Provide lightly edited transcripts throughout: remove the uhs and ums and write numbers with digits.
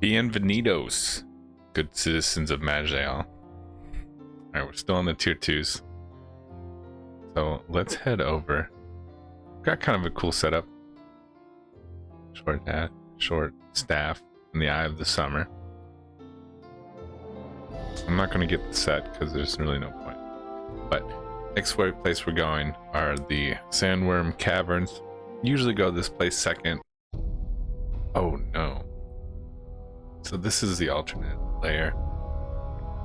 Bienvenidos, good citizens of Majal. Alright, we're still on the tier 2s. So let's head over. Got kind of a cool setup. Short staff in the eye of the summer. I'm not going to get the set because there's really no point. But next place we're going are the Sandworm caverns. Usually go this place second. Oh no. So this is the alternate layer.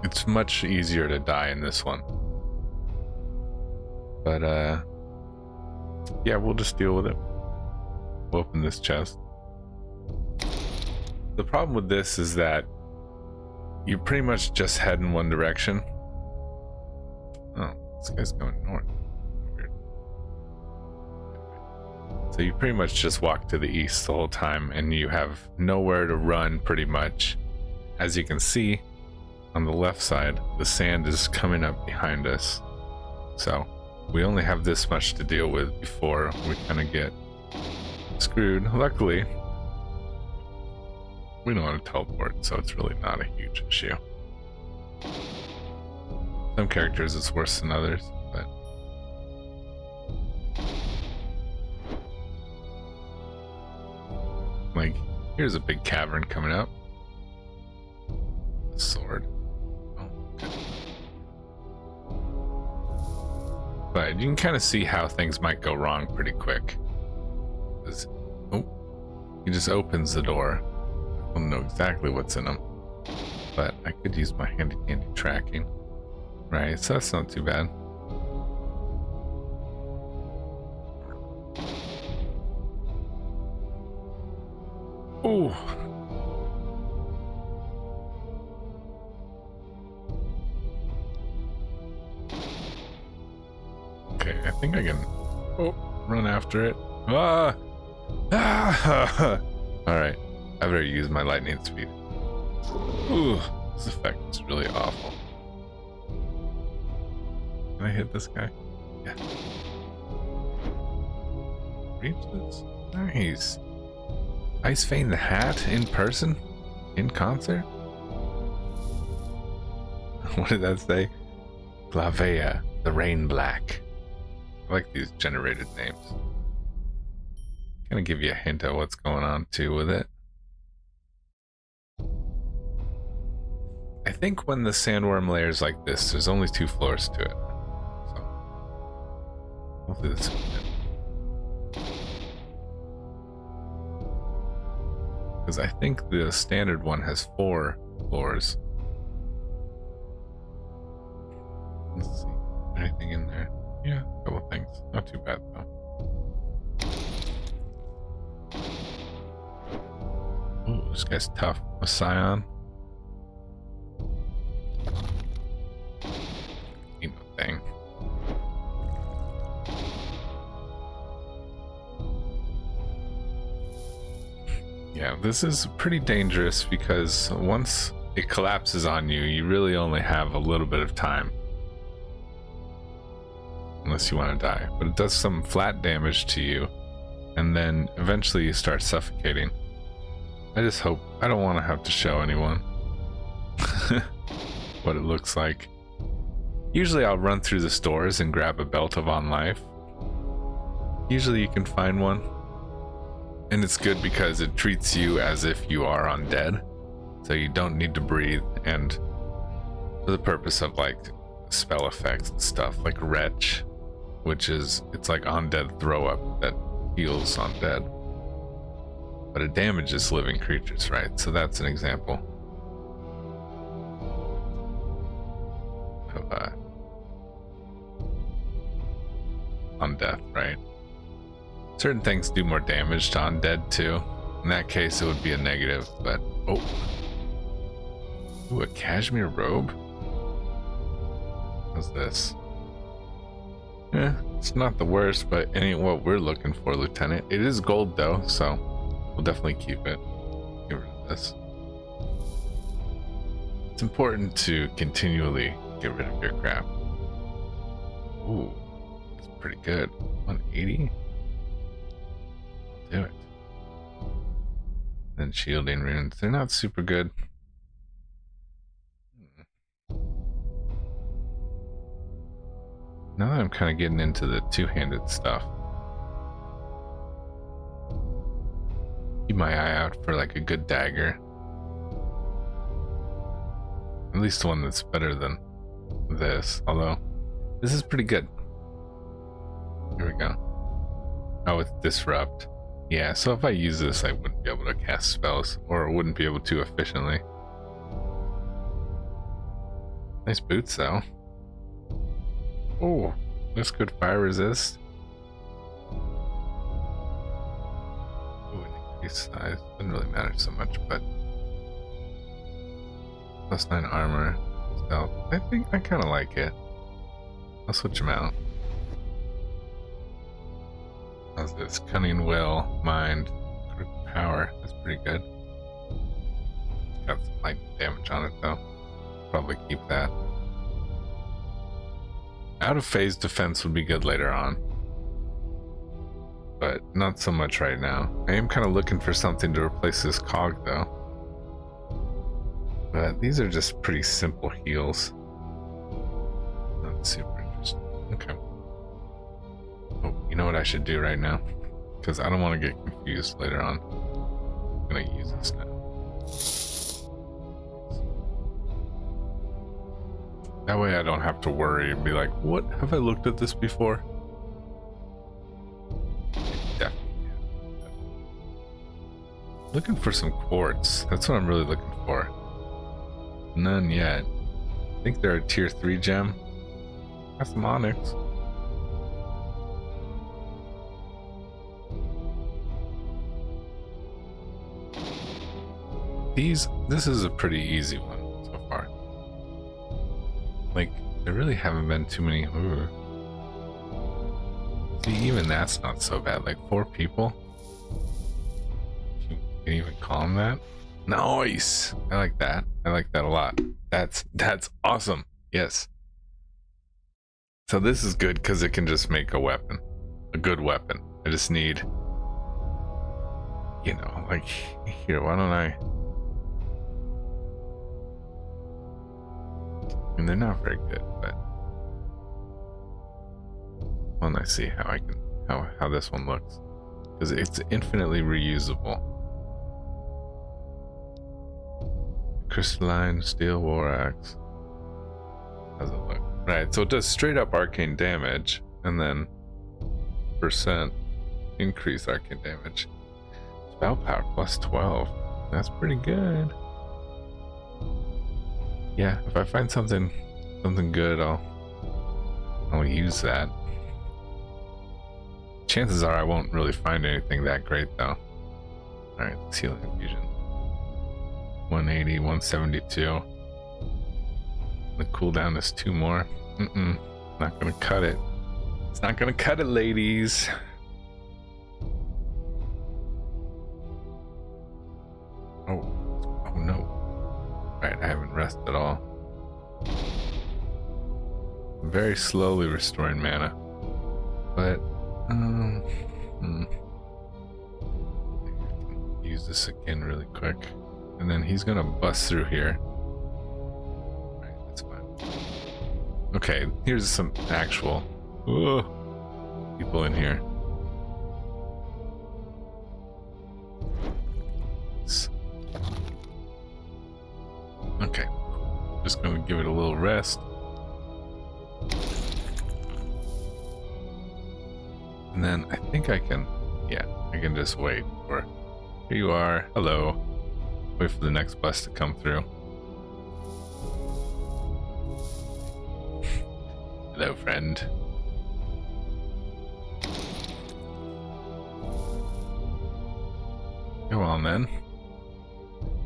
It's much easier to die in this one. But yeah, we'll just deal with it. We'll open this chest. The problem with this is that you pretty much just head in one direction. Oh, this guy's going north. Weird. So you pretty much just walk to the east the whole time, and you have nowhere to run pretty much. As you can see on the left side, the sand is coming up behind us. So we only have this much to deal with before we kind of get screwed. Luckily, we know how to teleport, so it's really not a huge issue. Some characters it's worse than others, but like, here's a big cavern coming up. A sword. Oh, good. But you can kind of see how things might go wrong pretty quick. Oh, he just opens the door. I don't know exactly what's in them, but I could use my handy dandy tracking. Right, so that's not too bad. Ooh. Okay, I think I can run after it. Ah! Ah! Alright, I better use my lightning speed. Ooh, this effect is really awful. Can I hit this guy? Yeah. Reach this? Nice. Ice Fane the Hat in person? In concert? What did that say? Glavea, the Rain Black. I like these generated names. Gonna give you a hint of what's going on too with it. I think when the sandworm layer's like this, there's only 2 floors to it. So hopefully this is good. Because I think the standard one has 4 floors. Let's see. Anything in there? Yeah, a couple things. Not too bad though. Ooh, this guy's tough. A Scion. Ain't no thing. Yeah, this is pretty dangerous because once it collapses on you, you really only have a little bit of time. Unless you want to die. But it does some flat damage to you, and then eventually you start suffocating. I just hope I don't want to have to show anyone what it looks like. Usually I'll run through the stores and grab a Belt of On Life. Usually you can find one. And it's good because it treats you as if you are undead. So you don't need to breathe, and for the purpose of like spell effects and stuff like Retch, which is, it's like undead throw up that heals undead. But it damages living creatures, right? So that's an example of undeath, right? Certain things do more damage to undead too. In that case, it would be a negative, but oh. Ooh, a cashmere robe? What's this? Eh, it's not the worst, but it ain't what we're looking for, Lieutenant. It is gold though, so we'll definitely keep it. Get rid of this. It's important to continually get rid of your crap. Ooh, it's pretty good. 180? Do it. And shielding runes. They're not super good. Now that I'm kind of getting into the two-handed stuff. Keep my eye out for like a good dagger. At least one that's better than this, although this is pretty good. Here we go. Oh, it's disrupt. Yeah, so if I use this, I wouldn't be able to cast spells, or wouldn't be able to efficiently. Nice boots, though. Oh, this good fire resist. Ooh, an increased size. Doesn't really matter so much, but +9 armor. Stealth. I think I kind of like it. I'll switch them out. How's this? Cunning will, mind, critical power. That's pretty good. It's got some lightning damage on it though. Probably keep that. Out of phase defense would be good later on, but not so much right now. I am kind of looking for something to replace this cog though. But these are just pretty simple heals. Not super interesting. Okay. Oh, you know what I should do right now? Because I don't want to get confused later on. I'm going to use this now. That way I don't have to worry and be like, what? Have I looked at this before? Definitely. Looking for some quartz. That's what I'm really looking for. None yet. I think they're a tier 3 gem. Got some onyx. This is a pretty easy one so far. Like, there really haven't been too many. Ooh. See, even that's not so bad. Like 4 people. You can even call them that. Nice. I like that. I like that a lot. That's awesome. Yes. So this is good because it can just make a weapon, a good weapon. I just need, you know, like here. Why don't I? And they're not very good, but when I see how I can, how this one looks, because it's infinitely reusable. Crystalline steel war axe. How's it look? Right, so it does straight up arcane damage, and then % increase arcane damage. Spell power +12. That's pretty good. Yeah, if I find something good, I'll use that. Chances are I won't really find anything that great though. Alright, let's heal infusion. 180, 172. The cooldown is 2 more. Not gonna cut it. It's not gonna cut it, ladies. Oh no. Right, I haven't rested at all. I'm very slowly restoring mana. But, use this again really quick. And then he's gonna bust through here. Right, that's fine. Okay, here's some actual people in here. Okay, just gonna give it a little rest. And then I think I can, yeah, I can just wait for, here you are, hello. Wait for the next bus to come through. Hello, friend. Go on then.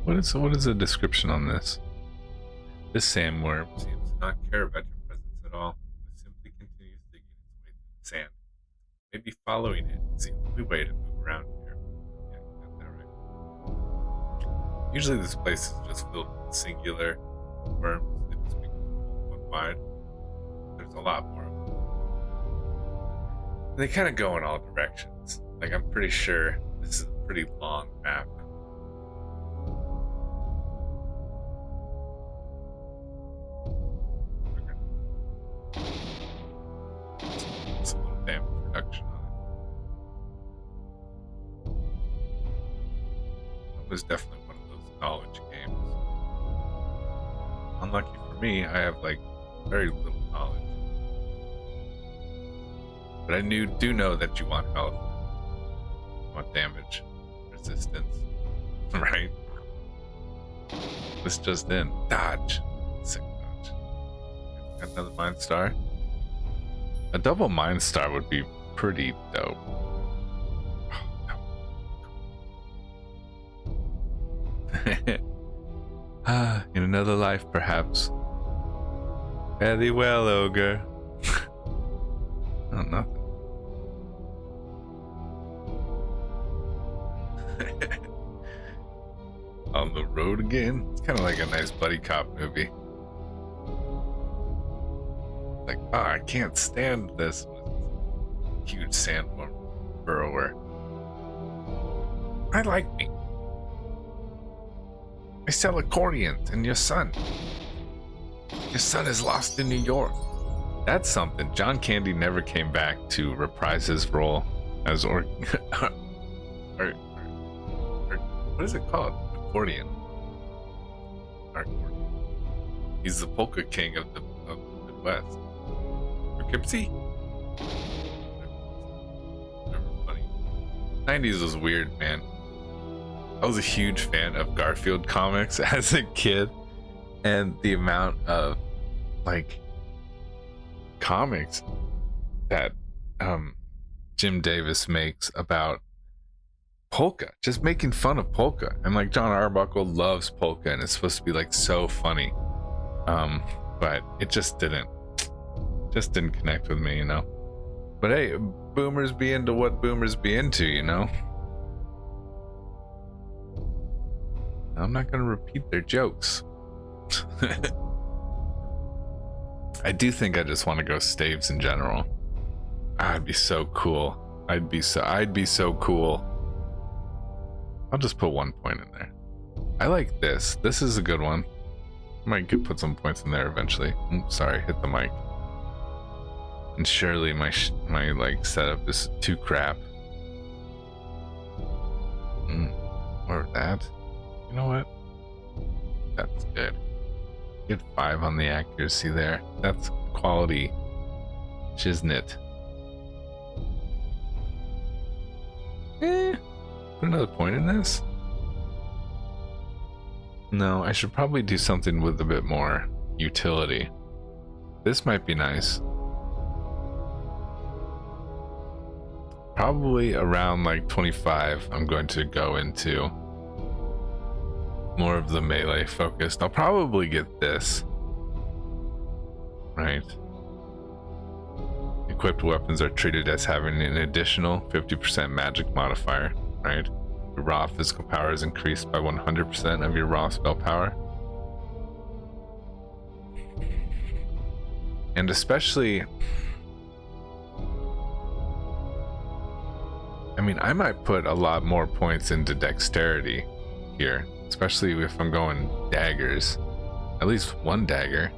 What is the description on this? This sandworm seems to not care about your presence at all. It simply continues digging its way through the sand. Maybe following it is the only way to move around here. Yeah, you got that right. Usually this place is just filled with singular worms that just make one wide. There's a lot more of them. They kind of go in all directions. Like, I'm pretty sure this is a pretty long map. was definitely one of those knowledge games. Unlucky for me, I have like very little knowledge. But I do know that you want health, you want damage, resistance, right? This just in. Dodge. Sick dodge. Got another Mind Star. A double Mind Star would be pretty dope. In another life, perhaps. Very well, ogre. Oh, nothing. On the road again? It's kind of like a nice buddy cop movie. Like, oh, I can't stand this huge sandworm burrower. I like me. I sell accordions, and your son is lost in New York. That's something. John Candy never came back to reprise his role as what is it called? Accordion. He's the polka king of the Midwest. Poughkeepsie? Never funny. 90s was weird, man. I was a huge fan of Garfield comics as a kid, and the amount of like comics that Jim Davis makes about polka, just making fun of polka, and like John Arbuckle loves polka, and it's supposed to be like so funny, but it just didn't connect with me, you know. But hey, boomers be into what boomers be into, you know. I'm not gonna repeat their jokes. I do think I just want to go staves in general. I'd be so cool. I'd be so cool. I'll just put 1 point in there. I like this. This is a good one. Might put some points in there eventually. Sorry, hit the mic. And surely my like setup is too crap. Or that. You know what? That's good. Get 5 on the accuracy there. That's quality. Shiznit. Put another point in this? No, I should probably do something with a bit more utility. This might be nice. Probably around like 25, I'm going to go into more of the melee focused. I'll probably get this. Right. Equipped weapons are treated as having an additional 50% magic modifier, right? Your raw physical power is increased by 100% of your raw spell power. And especially, I mean, I might put a lot more points into dexterity here, especially if I'm going daggers. At least one dagger,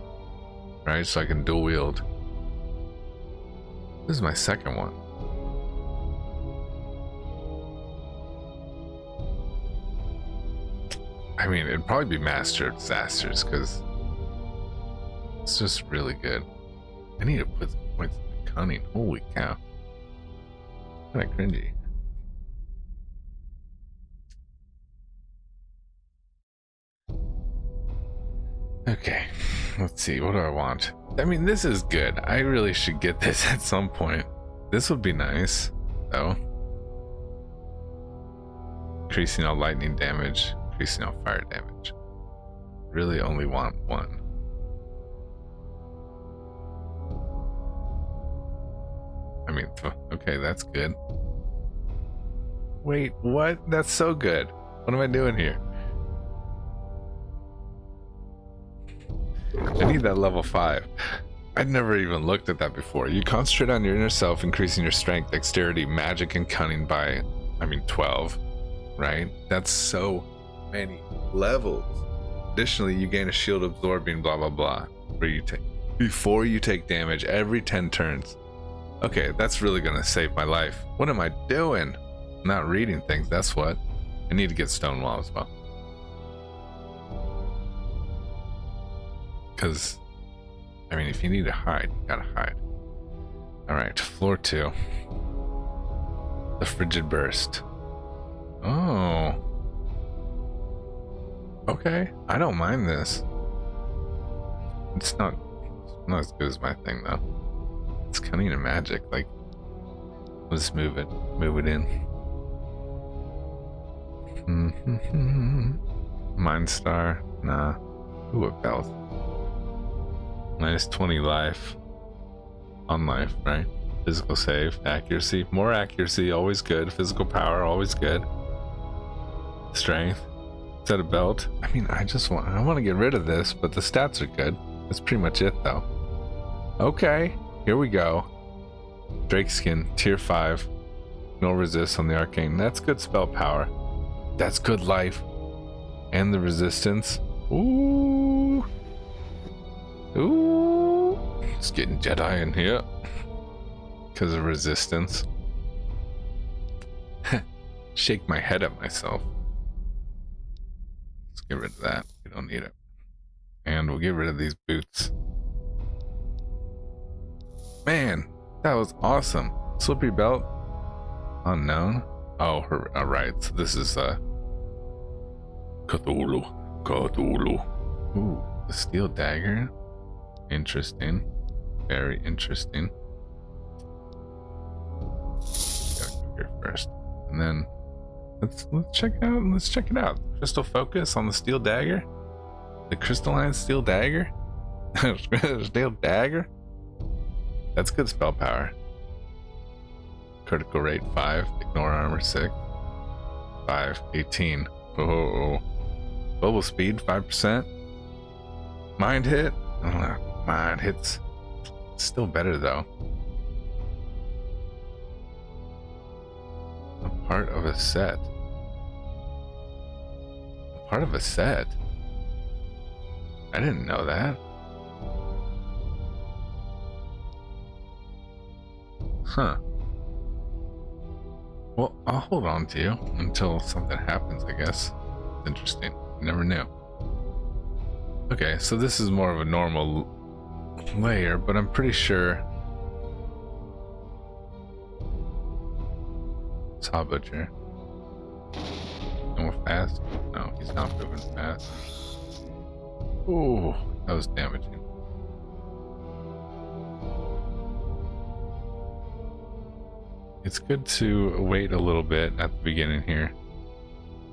right? So I can dual wield. This is my second one. I mean, it'd probably be Master of Disasters because it's just really good. I need to put some points in cunning. Holy cow. Kind of cringy. Okay, let's see. What do I want? I mean, this is good. I really should get this at some point. This would be nice, though. Increasing all lightning damage, increasing all fire damage. Really only want one. I mean, okay, that's good. Wait, what? That's so good. What am I doing here? I need that level 5. I'd never even looked at that before. You concentrate on your inner self, increasing your strength, dexterity, magic, and cunning by, 12, right? That's so many levels. Additionally, you gain a shield absorbing blah blah blah before you take damage every 10 turns. Okay, that's really gonna save my life. What am I doing? I'm not reading things, that's what. I need to get Stonewall as well. Because, I mean, if you need to hide, you gotta hide. Alright, floor 2. The Frigid Burst. Oh. Okay, I don't mind this. It's not as good as my thing, though. It's kind of magic, like, let's move it in. Mind Star, nah. Ooh, a belt. Minus 20 life. On life, right? Physical save, accuracy. More accuracy, always good. Physical power, always good. Strength. Is that a belt? I mean, I want to get rid of this, but the stats are good. That's pretty much it, though. Okay, here we go. Drakeskin, tier 5. No resist on the Arcane. That's good spell power. That's good life. And the resistance. Ooh. Ooh. It's getting Jedi in here. Because of resistance. Shake my head at myself. Let's get rid of that. We don't need it. And we'll get rid of these boots. Man, that was awesome. Slippery belt. Unknown. Oh, right. So this is Cthulhu. Ooh, the steel dagger. Interesting. Very interesting. Gotta go here first, and then let's check it out. Let's check it out. Crystal focus on the steel dagger. The crystalline steel dagger. Steel dagger. That's good spell power. Critical rate 5. Ignore armor 6. 5. 18. Oh. Global speed 5%. Mind hit. Mind hits. Still better though. A part of a set. A part of a set. I didn't know that. Huh. Well, I'll hold on to you until something happens, I guess. It's interesting. Never knew. Okay, so this is more of a normal layer, but I'm pretty sure. Saw Butcher. Going fast? No, he's not moving fast. Ooh, that was damaging. It's good to wait a little bit at the beginning here,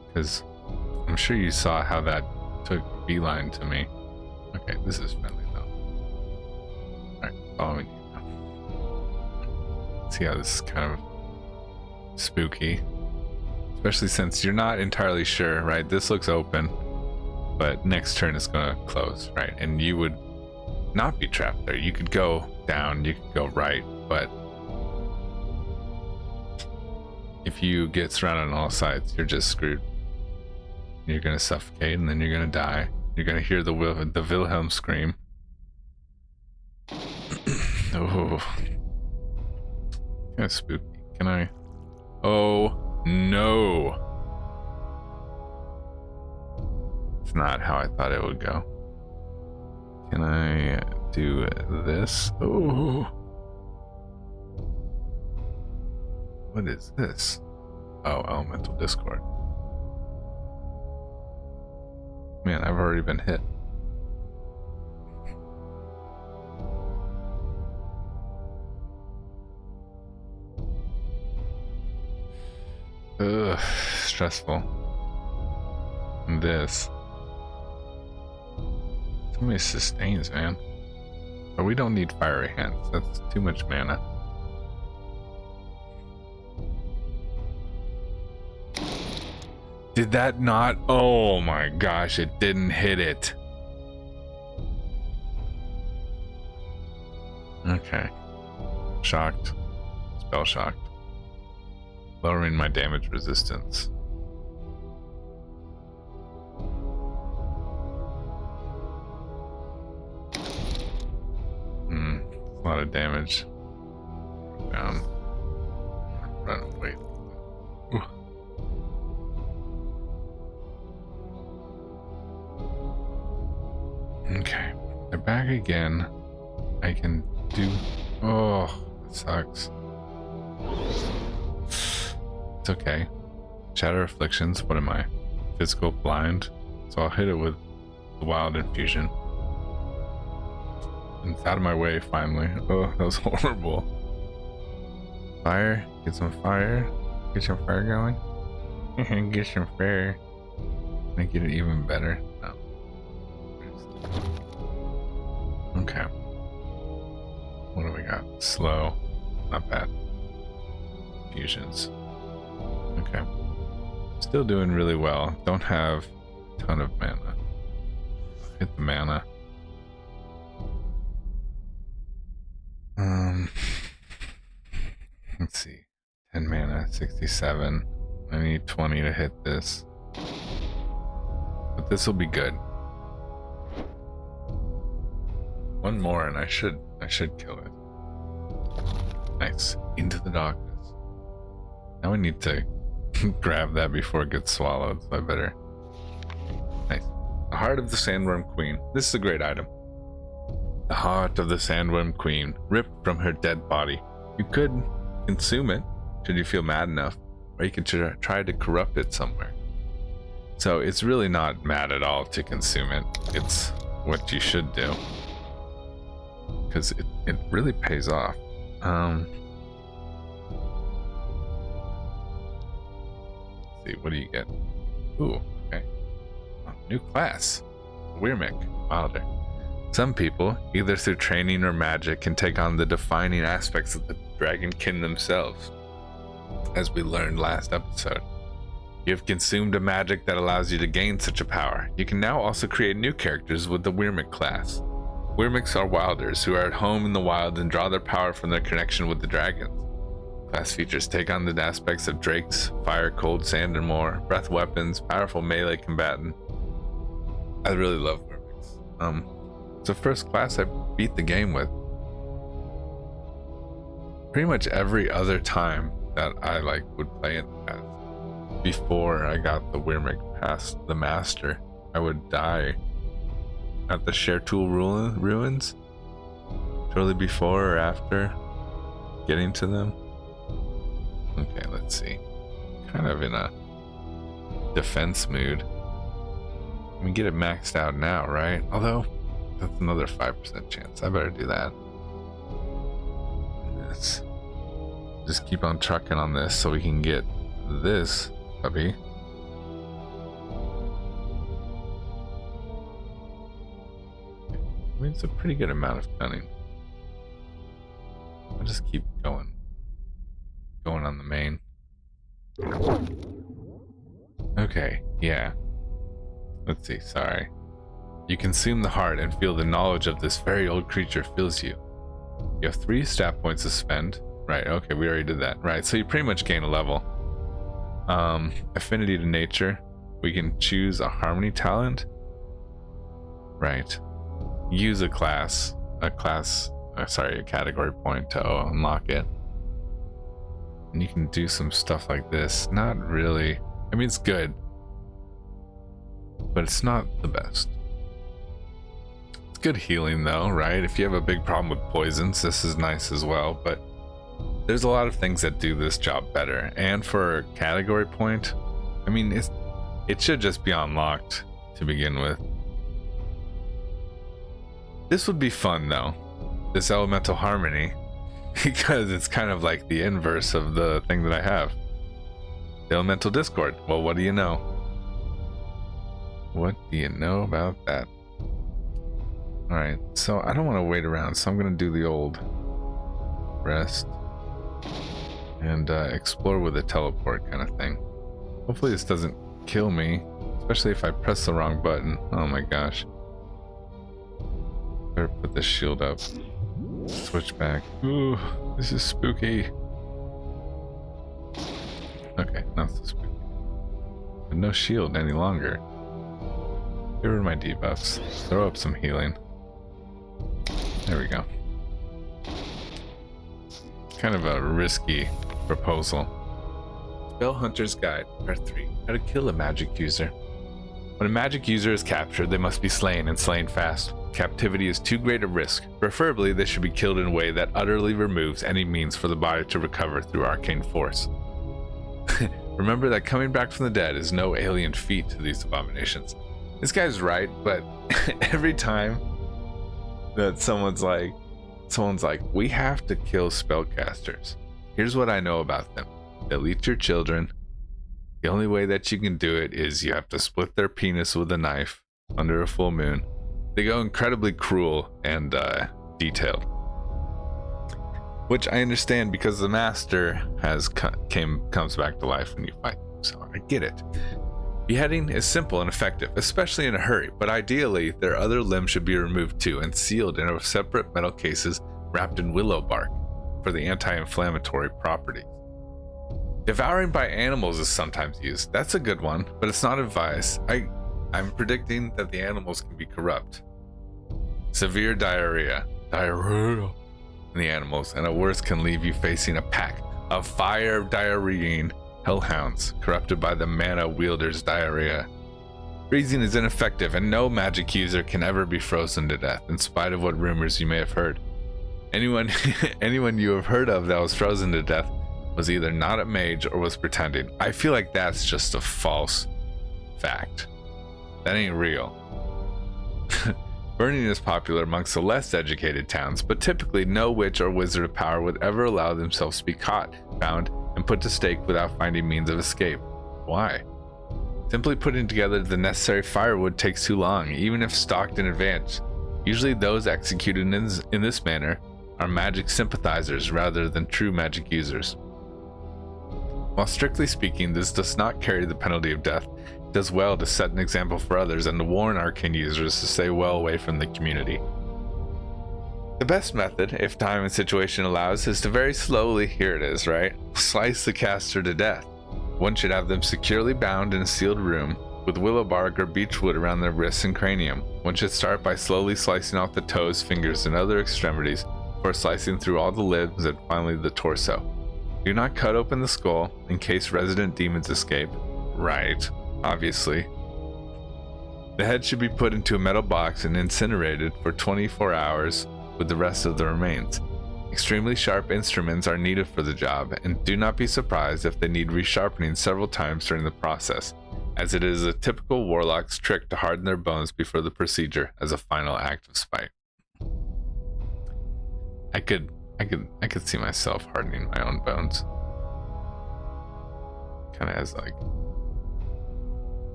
because I'm sure you saw how that took beeline to me. Okay, this is friendly though. Alright, following you now. See how this is kind of spooky, especially since you're not entirely sure, right? This looks open, but next turn it's gonna close, right? And you would not be trapped there. You could go down, you could go right, but if you get surrounded on all sides, you're just screwed. You're gonna suffocate, and then you're gonna die. You're gonna hear the Wilhelm scream. Oh, kind of spooky. Can I? Oh no! It's not how I thought it would go. Can I do this? Oh. What is this? Oh, Elemental Discord. Man, I've already been hit. Ugh, stressful. And this. Too many sustains, man. But we don't need fiery hands. That's too much mana. Did that not? Oh my gosh, it didn't hit it. Okay. Shocked. Spell shocked. Lowering my damage resistance. A lot of damage. Down. Run away. Okay, they're back again. I can do... Oh, it sucks. It's okay. Shatter Afflictions, what am I? Physical blind? So I'll hit it with the Wild Infusion. And it's out of my way finally. Oh, that was horrible. Fire, get some fire. Get some fire going. Get some fire. Make it even better. No. Okay. What do we got? Slow. Not bad. Fusions. Okay. Still doing really well. Don't have a ton of mana. Hit the mana. Let's see. 10 mana, 67. I need 20 to hit this. But this will be good. One more and I should kill it. Nice. Into the darkness. Now we need to grab that before it gets swallowed, so I better. Nice. The Heart of the Sandworm Queen. This is a great item. The heart of the Sandworm Queen, ripped from her dead body. You could consume it, should you feel mad enough, or you could try to corrupt it somewhere. So it's really not mad at all to consume it. It's what you should do. Because it really pays off. Let's see, what do you get? Ooh, okay. Oh, new class. Wyrmic, Wilder. Some people, either through training or magic, can take on the defining aspects of the dragonkin themselves. As we learned last episode, you have consumed a magic that allows you to gain such a power. You can now also create new characters with the Wyrmic class. Wyrmics are wilders who are at home in the wild and draw their power from their connection with the dragons. Class features take on the aspects of drakes, fire, cold, sand, and more, breath weapons, powerful melee combatant. I really love Wyrmics. It's the first class I beat the game with. Pretty much every other time that I would play in the past. Before I got the Wyrmic past the master, I would die at the Shertul ruins shortly before or after getting to them. Okay, let's see. Kind of in a defense mood. We get it maxed out now, right? Although that's another 5% chance. I better do that. Let's just keep on trucking on this so we can get this puppy. I mean, it's a pretty good amount of cunning. I'll just keep going on the main. Okay, yeah. Let's see, sorry. You consume the heart and feel the knowledge of this very old creature fills you. You have 3 stat points to spend. Right, okay, we already did that. Right, so you pretty much gain a level. Affinity to nature. We can choose a harmony talent. Right. Use a category point to unlock it. And you can do some stuff like this. Not really. I mean, it's good, but it's not the best. It's good healing though, right? If you have a big problem with poisons, this is nice as well, but there's a lot of things that do this job better. And for a category point, I mean, it should just be unlocked to begin with. This would be fun though, this elemental harmony, because it's kind of like the inverse of the thing that I have. The elemental discord. Well, what do you know? What do you know about that? Alright, so I don't want to wait around, so I'm going to do the old rest and explore with a teleport kind of thing. Hopefully this doesn't kill me, especially if I press the wrong button. Oh my gosh. Better put this shield up. Switch back. Ooh, this is spooky. Okay, not so spooky. But no shield any longer. Get rid of my debuffs. Throw up some healing. There we go. Kind of a risky proposal. Spell Hunter's Guide, Part 3. How to kill a magic user. One When a magic user is captured, they must be slain, and slain fast. Captivity is too great a risk. Preferably, they should be killed in a way that utterly removes any means for the body to recover through arcane force. Remember that coming back from the dead is no alien feat to these abominations. This guy's right, but every time that someone's like, we have to kill spellcasters. Here's what I know about them. They'll eat your children. The only way that you can do it is you have to split their penis with a knife under a full moon. They go incredibly cruel and detailed, which I understand because the master comes back to life when you fight. So I get it. Beheading is simple and effective, especially in a hurry, but ideally their other limb should be removed too and sealed in separate metal cases wrapped in willow bark for the anti-inflammatory properties. Devouring by animals is sometimes used. That's a good one, but it's not advised. I'm predicting that the animals can be corrupt. Severe diarrhea in the animals, and at worst can leave you facing a pack of fire diarrheaing hellhounds corrupted by the mana wielder's diarrhea. Freezing is ineffective, and no magic user can ever be frozen to death, in spite of what rumors you may have heard. Anyone you have heard of that was frozen to death was either not a mage or was pretending. I feel like that's just a false fact. That ain't real. Burning is popular amongst the less educated towns, but typically no witch or wizard of power would ever allow themselves to be caught, found, and put to stake without finding means of escape. Why? Simply putting together the necessary firewood takes too long, even if stocked in advance. Usually those executed in this manner are magic sympathizers rather than true magic users. While strictly speaking, this does not carry the penalty of death, it does well to set an example for others and to warn arcane users to stay well away from the community. The best method, if time and situation allows, is to very slowly, here it is, right? Slice the caster to death. One should have them securely bound in a sealed room with willow bark or beechwood around their wrists and cranium. One should start by slowly slicing off the toes, fingers, and other extremities, before slicing through all the limbs and finally the torso. Do not cut open the skull in case resident demons escape. Right, obviously. The head should be put into a metal box and incinerated for 24 hours with the rest of the remains. Extremely sharp instruments are needed for the job, and do not be surprised if they need resharpening several times during the process, as it is a typical warlock's trick to harden their bones before the procedure as a final act of spite. I could see myself hardening my own bones. Kind of as like,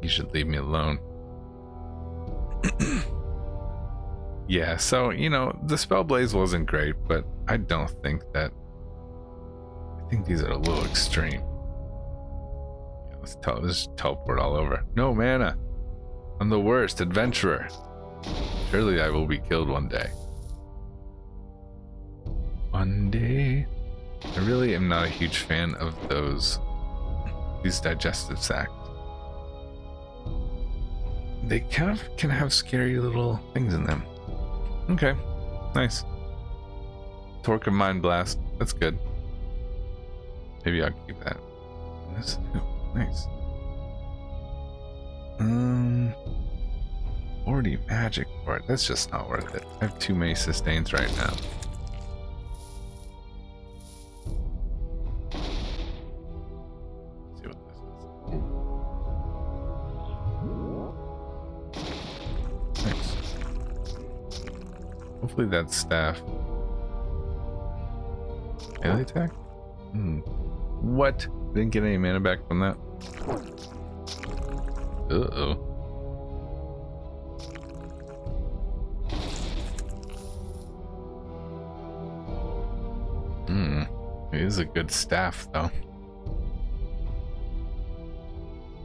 you should leave me alone. Yeah, so, you know, the spell blaze wasn't great, but I don't think that, I think these are a little extreme. Yeah, let's just teleport all over. No mana. I'm the worst adventurer. Surely I will be killed one day. One day. I really am not a huge fan of these digestive sacs. They kind of can have scary little things in them. Okay, nice. Torque of Mind Blast, that's good. Maybe I'll keep that. This, nice. 40 magic for it. That's just not worth it. I have too many sustains right now. Let's see what this is. Nice. Hopefully that staff. Melee attack? What? Didn't get any mana back from that? Uh-oh. It is a good staff, though.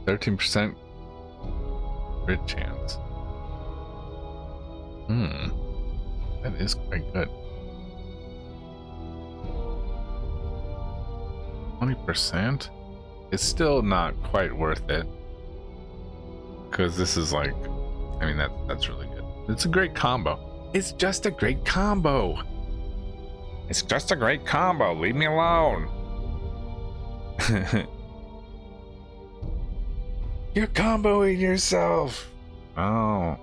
13% crit chance. That is quite good. 20%? It's still not quite worth it. Because this is like, I mean, that's really good. It's a great combo. It's just a great combo. It's just a great combo. Leave me alone. You're comboing yourself. Oh,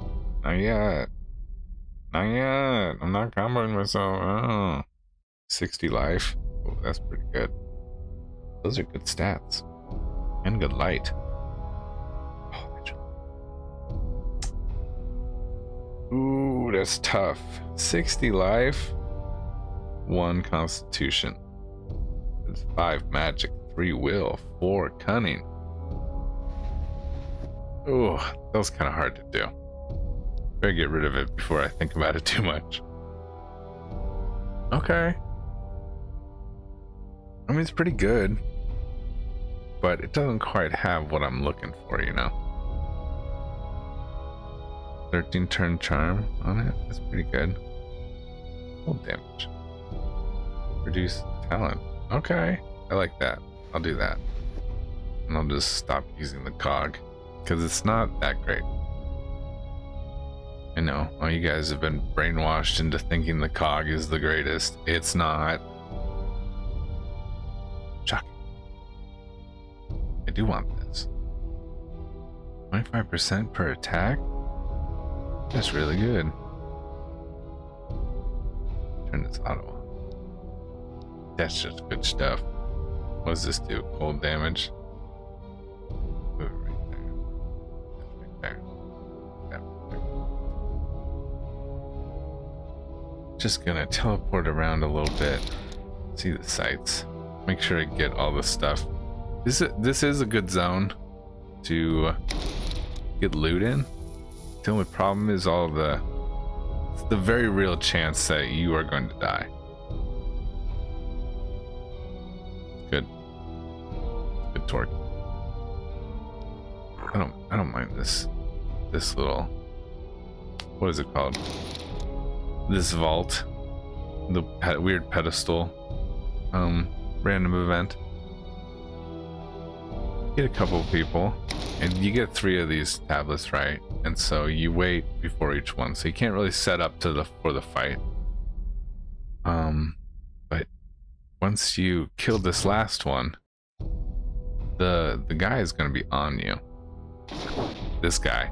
not yet. Not yet. I'm not comboing myself. Oh. 60 life. Oh, that's pretty good. Those are good stats. And good light. Ooh, that's tough. 60 life. 1 constitution. It's 5 magic, 3 will, 4 cunning. Ooh, that was kind of hard to do. Better get rid of it before I think about it too much. Okay. I mean, it's pretty good, but it doesn't quite have what I'm looking for, you know? 13 turn charm on it. That's pretty good. Full damage. Reduce talent. Okay. I like that. I'll do that. And I'll just stop using the cog, because it's not that great. I know, all you guys have been brainwashed into thinking the cog is the greatest. It's not. Shocking. I do want this. 25% per attack? That's really good. Turn this auto on. That's just good stuff. What does this do? Cold damage? Move it right there. That's right there. That right there. Just gonna teleport around a little bit. See the sights. Make sure I get all the stuff. This is a good zone to get loot in. The only problem is it's the very real chance that you are going to die. Good. Good torque. I don't mind this little, what is it called? This vault. The weird pedestal. Random event. Get a couple of people, and you get 3 of these tablets, right? And so you wait before each one, so you can't really set up for the fight. But once you kill this last one, the guy is gonna be on you. This guy.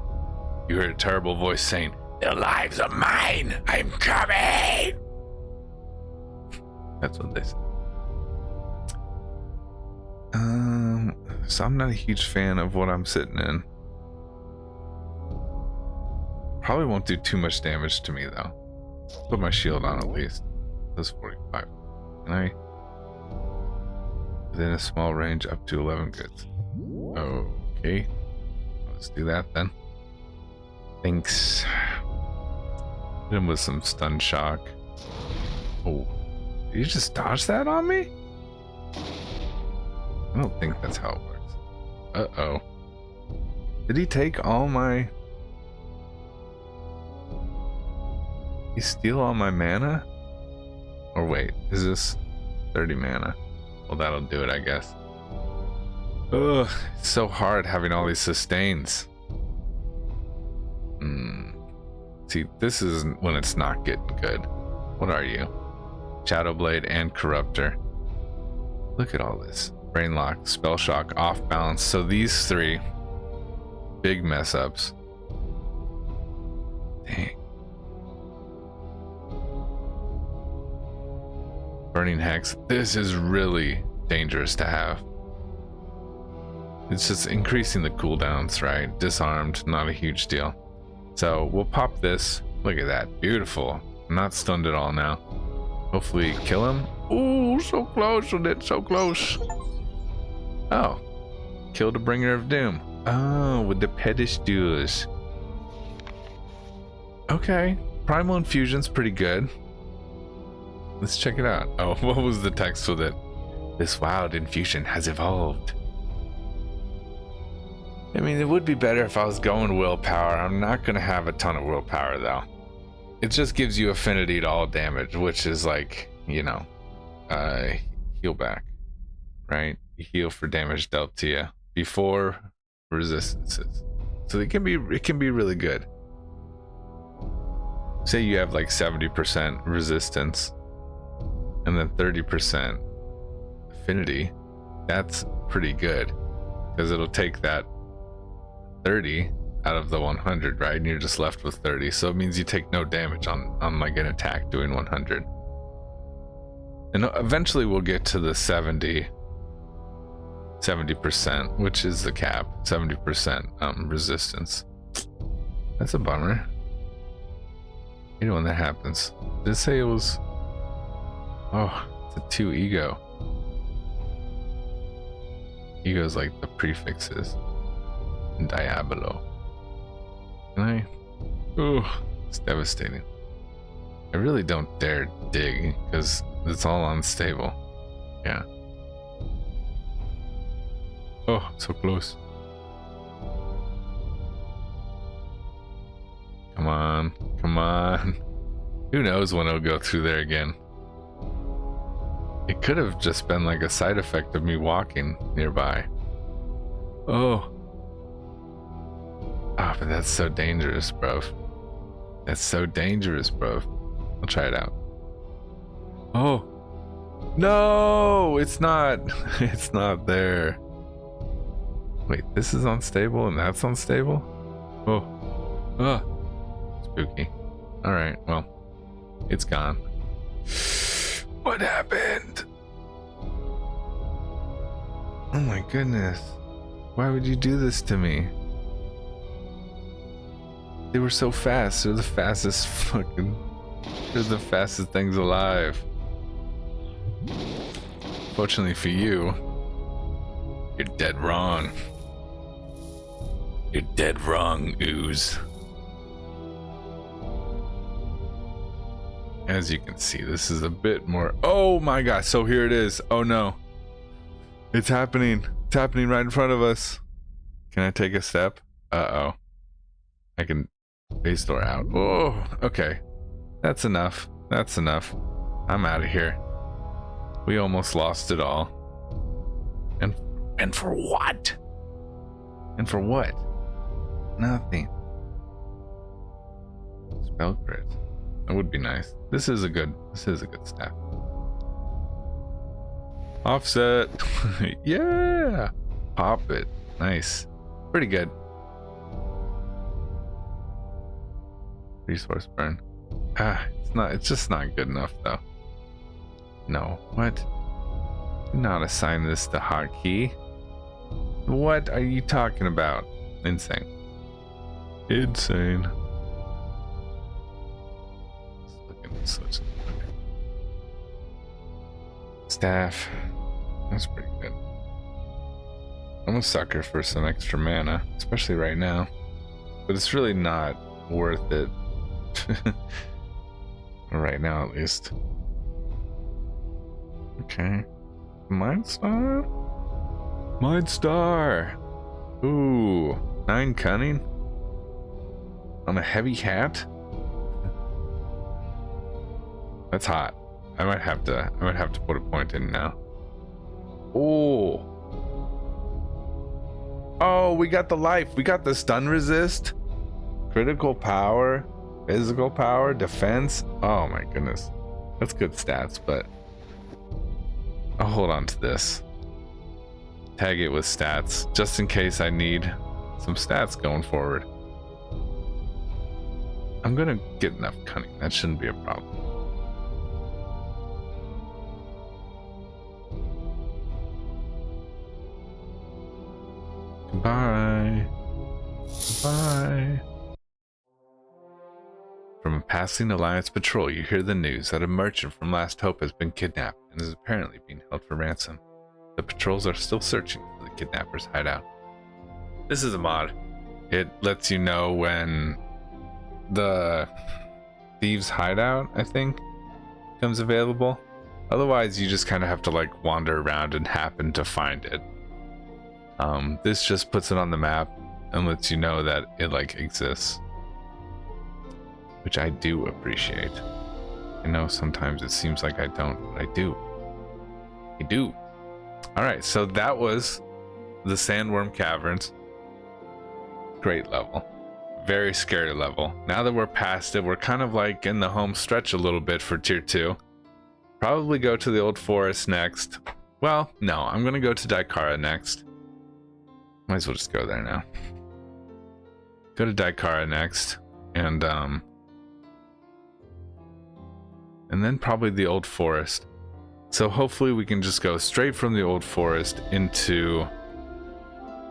You heard a terrible voice saying, "Their lives are mine. I'm coming." That's what they said. So I'm not a huge fan of what I'm sitting in. Probably won't do too much damage to me though. Put my shield on at least. That's 45. Can I? Within a small range up to 11 goods. Okay. Let's do that then. Thanks. Hit him with some stun shock. Oh. Did you just dodge that on me? I don't think that's how it works. Uh-oh. Did he take all my... He steal all my mana? Or wait, is this 30 mana? Well, that'll do it, I guess. Ugh, it's so hard having all these sustains. See, this is when it's not getting good. What are you? Shadowblade and Corruptor. Look at all this. Brainlock, Spell Shock, Off Balance. So these 3 big mess ups. Dang. Burning Hex. This is really dangerous to have. It's just increasing the cooldowns, right? Disarmed, not a huge deal. So we'll pop this. Look at that. Beautiful. I'm not stunned at all now. Hopefully kill him. Ooh, so close with it. So close. Oh. Killed a Bringer of Doom. Oh, with the pedestals. Okay. Primal Infusion's pretty good. Let's check it out. Oh, what was the text with it? This wild infusion has evolved. I mean, it would be better if I was going willpower. I'm not going to have a ton of willpower, though. It just gives you affinity to all damage, which is like, you know, heal back, right? You heal for damage dealt to you before resistances. So it can be really good. Say you have like 70% resistance and then 30% affinity. That's pretty good because it'll take that 30 out of the 100, right? And you're just left with 30. So it means you take no damage on like an attack doing 100. And eventually we'll get to the 70%, which is the cap, 70% resistance. That's a bummer. You know when that happens. Did it say it was... Oh, it's a 2 ego. Ego's like the prefixes. Diabolo. Can I? Ooh, it's devastating. I really don't dare dig because it's all unstable. Yeah. Oh, so close. Come on, come on. Who knows when it'll go through there again? It could have just been like a side effect of me walking nearby. Oh. Ah, but that's so dangerous, bro. That's so dangerous, bro. I'll try it out. Oh. No, it's not. It's not there. Wait, this is unstable and that's unstable? Oh. Ah. Spooky. Alright, well. It's gone. What happened? Oh my goodness. Why would you do this to me? They were so fast. They're the fastest fucking... They're the fastest things alive. Fortunately for you, you're dead wrong. You're dead wrong, Ooze. As you can see, this is a bit more... Oh my god, so here it is. Oh no. It's happening. It's happening right in front of us. Can I take a step? Uh-oh. I can base door out. Oh, okay. That's enough. That's enough. I'm out of here. We almost lost it all. And for what? And for what? Nothing. Spell crit. That would be nice. This is a good staff. Offset. Yeah. Pop it. Nice. Pretty good. Resource burn. Ah, it's just not good enough though. No. What? Do not assign this to hotkey. What are you talking about? Insane. Insane. Such staff. That's pretty good. I'm a sucker for some extra mana, especially right now. But it's really not worth it. Right now, at least. Okay. Mind Star? Mind Star! Ooh. 9 cunning? On a heavy hat? That's hot. I might have to put a point in now. Oh. Oh, we got the life. We got the stun resist. Critical power. Physical power. Defense. Oh my goodness. That's good stats, but I'll hold on to this. Tag it with stats, just in case I need some stats going forward. I'm gonna get enough cunning. That shouldn't be a problem. Goodbye. Goodbye. From a passing Alliance patrol, you hear the news that a merchant from Last Hope has been kidnapped and is apparently being held for ransom. The patrols are still searching for the kidnapper's hideout. This is a mod. It lets you know when the thieves' hideout, I think, becomes available. Otherwise, you just kind of have to like wander around and happen to find it. This just puts it on the map and lets you know that it like exists, which I do appreciate. I know sometimes it seems like I don't, but I do. I do. All right, so that was the Sandworm Caverns. Great level. Very scary level. Now that we're past it, we're kind of like in the home stretch a little bit for tier 2. Probably go to the old forest next. Well, no, I'm gonna go to Daikara next. Might as well just go there now, Go to Daikara next, and then probably the Old Forest. So hopefully we can just go straight from the Old Forest into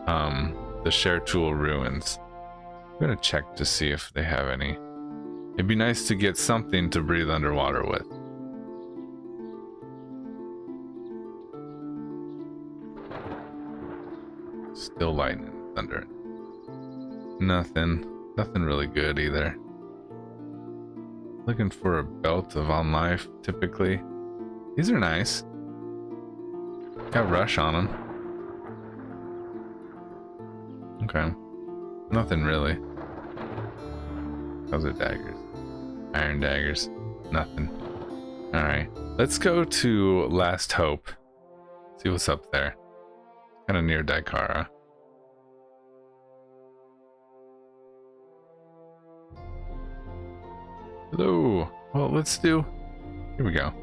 the Shertul ruins. I'm gonna check to see if they have any. It'd be nice to get something to breathe underwater with. Still lightning, thunder. Nothing really good either. Looking for a belt of on life, typically. These are nice. Got rush on them. Okay. Nothing really. Those are daggers. Iron daggers. Nothing. Alright. Let's go to Last Hope. See what's up there. Kind of near Daikara. Hello. Well, let's do... Here we go.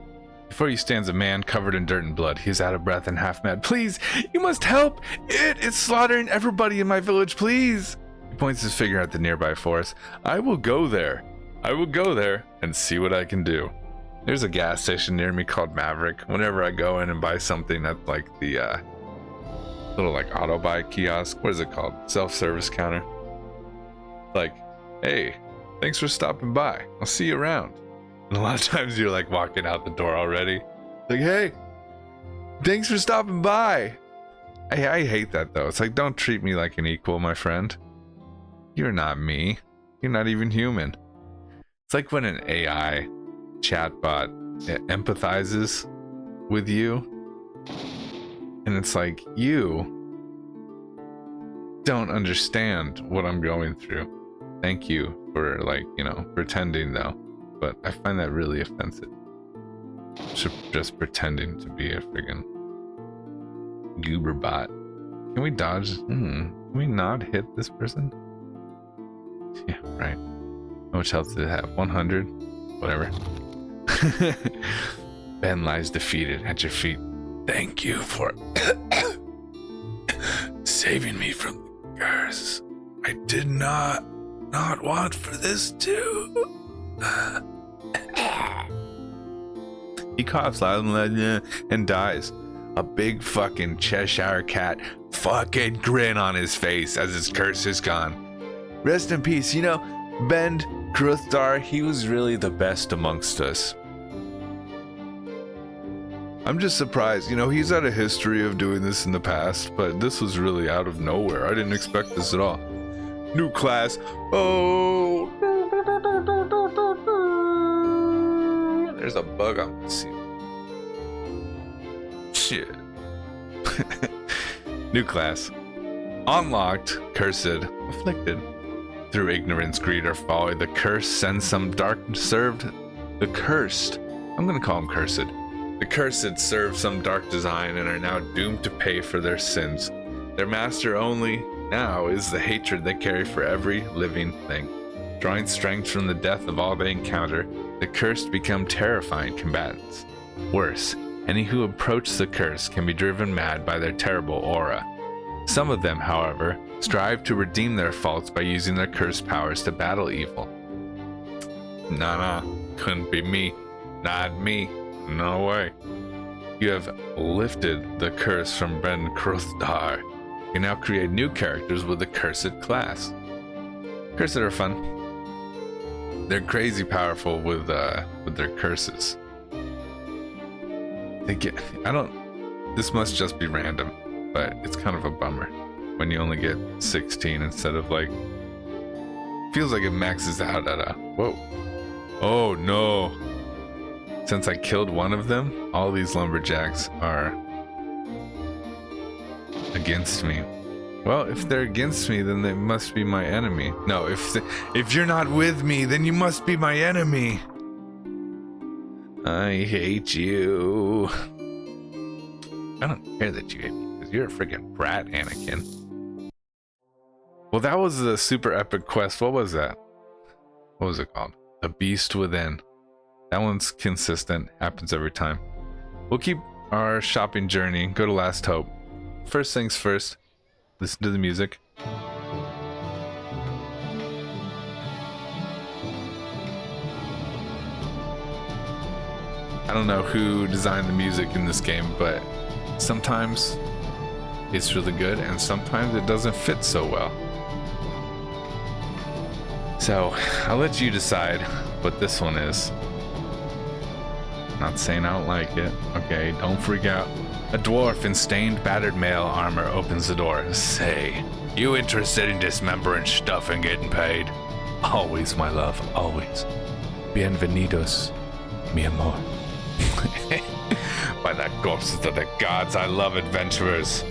Before you stands a man covered in dirt and blood. He is out of breath and half mad. Please, you must help! It is slaughtering everybody in my village, please! He points his finger at the nearby forest. I will go there. I will go there and see what I can do. There's a gas station near me called Maverick. Whenever I go in and buy something at like the little like auto buy kiosk, what is it called? Self-service counter. Like, hey, thanks for stopping by. I'll see you around. And a lot of times you're like walking out the door already. Like, hey, thanks for stopping by. I hate that though. It's like, don't treat me like an equal, my friend. You're not me. You're not even human. It's like when an AI chatbot empathizes with you. And it's like, you don't understand what I'm going through. Thank you for, like, you know, pretending though. But I find that really offensive. Just pretending to be a friggin' goober bot. Can we dodge? Can we not hit this person? Yeah, right. How much health did it have? 100? Whatever. Ben lies defeated at your feet. Thank you for saving me from the curse. I did not want for this to... He coughs loud and dies. A big fucking Cheshire cat fucking grin on his face as his curse is gone. Rest in peace. You know, Ben Kruthar, he was really the best amongst us. I'm just surprised. You know, he's had a history of doing this in the past, but this was really out of nowhere. I didn't expect this at all. New class. Oh. There's a bug on the ceiling. Shit. New class. Unlocked, cursed, afflicted. Through ignorance, greed, or folly, the curse sends some dark served. The cursed. I'm gonna call him cursed. The cursed serve some dark design and are now doomed to pay for their sins. Their master only now is the hatred they carry for every living thing. Drawing strength from the death of all they encounter, the cursed become terrifying combatants. Worse, any who approach the curse can be driven mad by their terrible aura. Some of them, however, strive to redeem their faults by using their cursed powers to battle evil. Nah, couldn't be me. Not me. No way. You have lifted the curse from Ben Kruthar. You can now create new characters with the cursed class. Cursed are fun. They're crazy powerful with their curses. This must just be random, but it's kind of a bummer when you only get 16 instead of like, feels like it maxes out at a, whoa. Oh no. Since I killed one of them, all these lumberjacks are against me. Well, if they're against me, then they must be my enemy. No, if you're not with me, then you must be my enemy. I hate you. I don't care that you hate me, because you're a freaking brat, Anakin. Well, that was the super epic quest. What was that? What was it called? The Beast Within. That one's consistent, happens every time. We'll keep our shopping journey, go to Last Hope. First things first, listen to the music. I don't know who designed the music in this game, but sometimes it's really good and sometimes it doesn't fit so well. So I'll let you decide what this one is. Not saying I don't like it. Okay, don't freak out. A dwarf in stained, battered mail armor opens the door. Say, you interested in dismembering stuff and getting paid? Always, my love, always. Bienvenidos, mi amor. By the corpses of the gods, I love adventurers.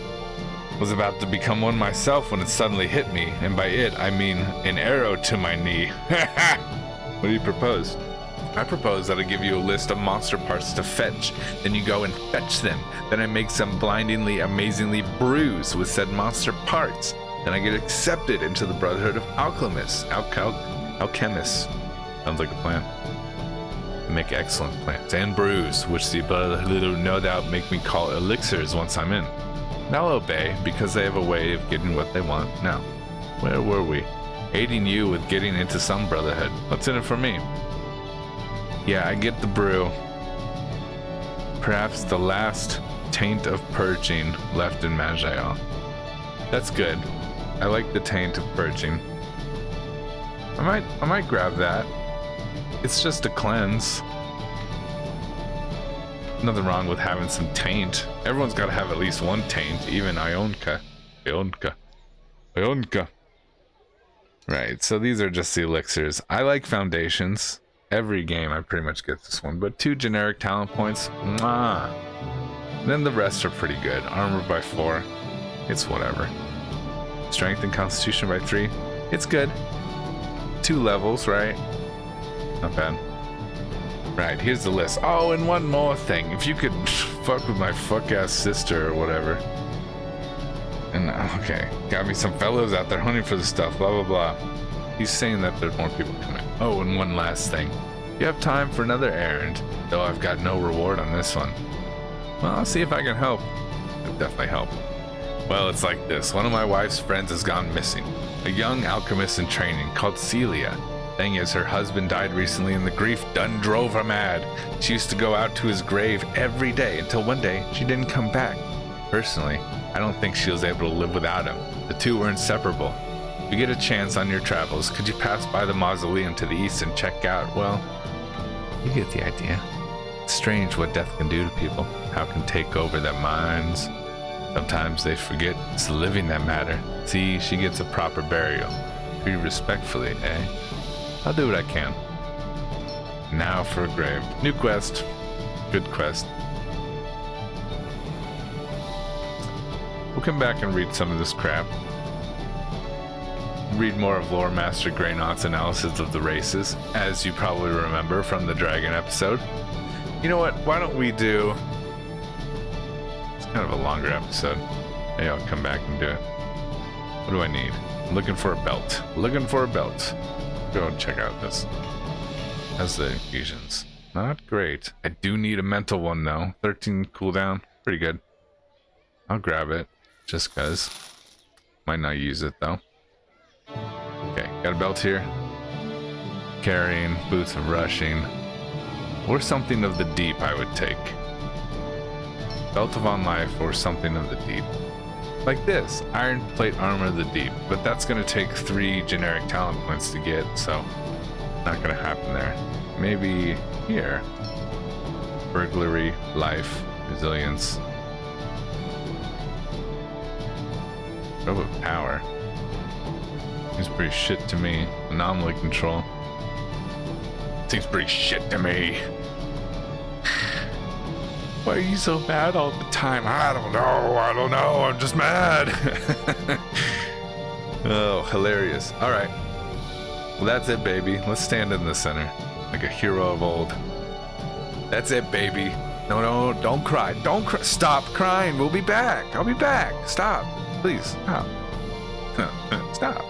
Was about to become one myself when it suddenly hit me, and by it, I mean an arrow to my knee. What do you propose? I propose that I give you a list of monster parts to fetch, then you go and fetch them. Then I make some blindingly, amazingly brews with said monster parts. Then I get accepted into the Brotherhood of Alchemists. Alchemists. Sounds like a plan. Make excellent plans and brews, which the Brotherhood will no doubt make me call elixirs once I'm in. And I'll obey, because they have a way of getting what they want. Now, where were we? Aiding you with getting into some Brotherhood. What's in it for me? Yeah, I get the brew. Perhaps the last taint of purging left in Magial. That's good. I like the taint of purging. I might grab that. It's just a cleanse. Nothing wrong with having some taint. Everyone's got to have at least one taint, even Ionka. Right, so these are just the elixirs. I like foundations. Every game I pretty much get this one, but 2 generic talent points. Mwah. Then the rest are pretty good. Armor by 4. It's whatever. Strength and Constitution by 3. It's good. 2 levels, right? Not bad. Right, here's the list. Oh, and one more thing. If you could fuck with my fuck-ass sister or whatever. And, okay. Got me some fellows out there hunting for the stuff, blah, blah, blah. He's saying that there's more people coming. Oh, and one last thing. You have time for another errand, though I've got no reward on this one. Well, I'll see if I can help. I'll definitely help. Well, it's like this. One of my wife's friends has gone missing. A young alchemist in training called Celia. Thing is, her husband died recently and the grief done drove her mad. She used to go out to his grave every day until one day she didn't come back. Personally, I don't think she was able to live without him. The two were inseparable. If you get a chance on your travels, could you pass by the mausoleum to the east and check out, well, you get the idea. It's strange what death can do to people, how it can take over their minds. Sometimes they forget it's the living that matter. See, she gets a proper burial. Treat respectfully, eh? I'll do what I can. Now for a grave. New quest. Good quest. We'll come back and read some of this crap. Read more of Lore Master Greynaught's analysis of the races, as you probably remember from the Dragon episode. You know what? Why don't we do... It's kind of a longer episode. Maybe I'll come back and do it. What do I need? I'm looking for a belt. Looking for a belt. Go and check out this. How's the infusions? Not great. I do need a mental one though. 13 cooldown. Pretty good. I'll grab it. Just cause. Might not use it though. Okay, got a belt here. Carrying, boots of rushing. Or something of the deep I would take. Belt of on life or something of the deep. Like this, iron plate armor of the deep. But that's gonna take 3 generic talent points to get, so not gonna happen there. Maybe here. Burglary, life, resilience. Robe of power. Seems pretty shit to me. Anomaly control. Seems pretty shit to me. Why are you so mad all the time? I don't know. I'm just mad. Oh, hilarious. All right. Well, that's it, baby. Let's stand in the center like a hero of old. That's it, baby. No, don't cry. Don't cry. Stop crying. We'll be back. I'll be back. Stop. Please, stop. Stop.